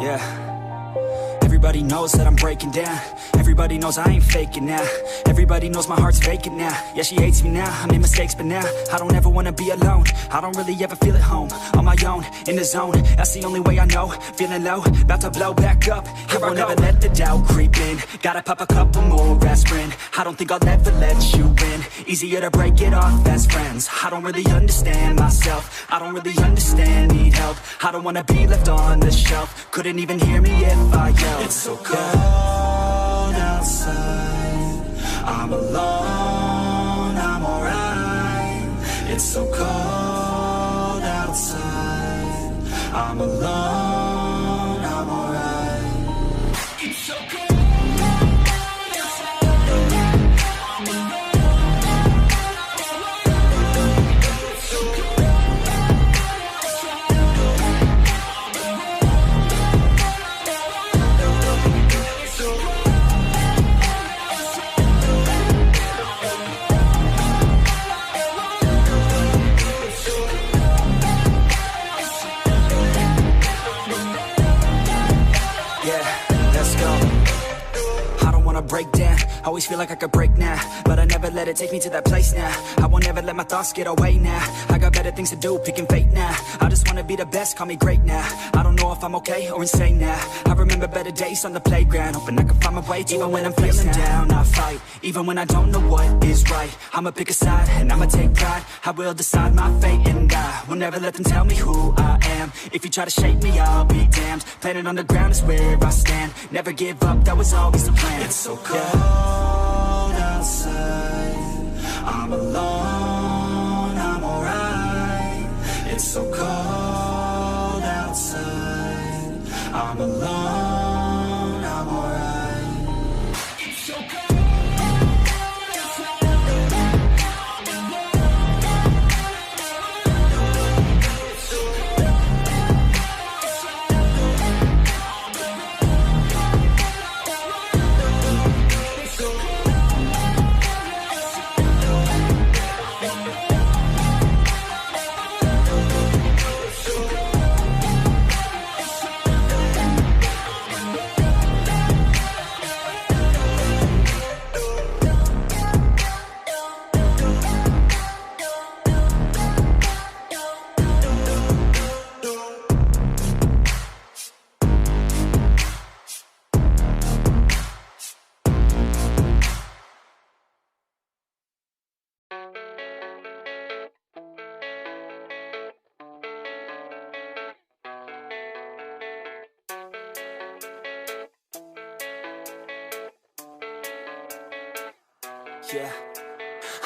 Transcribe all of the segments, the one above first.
Yeah. Everybody knows that I'm breaking down. Everybody knows I ain't faking now. Everybody knows my heart's vacant now. Yeah, she hates me now, I made mistakes but now I don't ever wanna be alone. I don't really ever feel at home. On my own, in the zone, that's the only way I know. Feeling low, about to blow back up. Here I won't ever let the doubt creep in. Gotta pop a couple more aspirin. I don't think I'll ever let you in. Easier to break it off best friends. I don't really understand myself. I don't really understand, need help. I don't wanna be left on the shelf. Couldn't even hear me if I yelled. It's so cold outside, I'm alone, I'm alright. It's so cold outside, I'm alone, I'm alright. It's so cold. Break down, always feel like I could break now, but I never let it take me to that place now. I won't ever let my thoughts get away now. I got better things to do, picking fate now. I just wanna be the best, call me great now. I don't know if I'm okay or insane now. I remember better days on the playground, hoping I can find my way. Even when I'm feeling down, I fight. Even when I don't know what is right, I'ma pick a side and I'ma take pride. I will decide my fate and I will never let them tell me who I am. If you try to shake me, I'll be damned. Planet on the ground is where I stand. Never give up, that was always the plan. It's so cold outside, I'm alone, I'm alright. It's so cold outside, I'm alone, I'm alright. It's so cold. Yeah,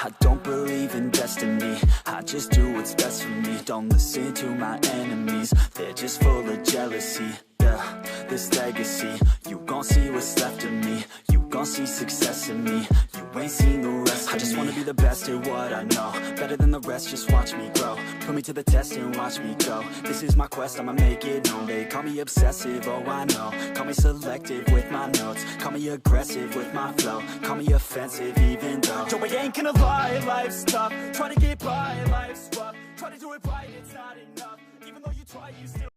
I don't believe in destiny. I just do what's best for me. Don't listen to my enemies, they're just full of jealousy. Yeah, this legacy, you gon' see what's left of me. You gon' see success in me. You ain't seen the rest of me. I just wanna be the best at what I know. Better than the rest, just watch me grow. Put me to the test and watch me go. This is my quest, I'ma make it known. They call me obsessive, oh I know. Call me selective with my notes. Call me aggressive with my flow. Call me offensive even though yo, I ain't gonna lie, life's tough. Try to get by, life's rough. Try to do it right, it's not enough. Even though you try, you still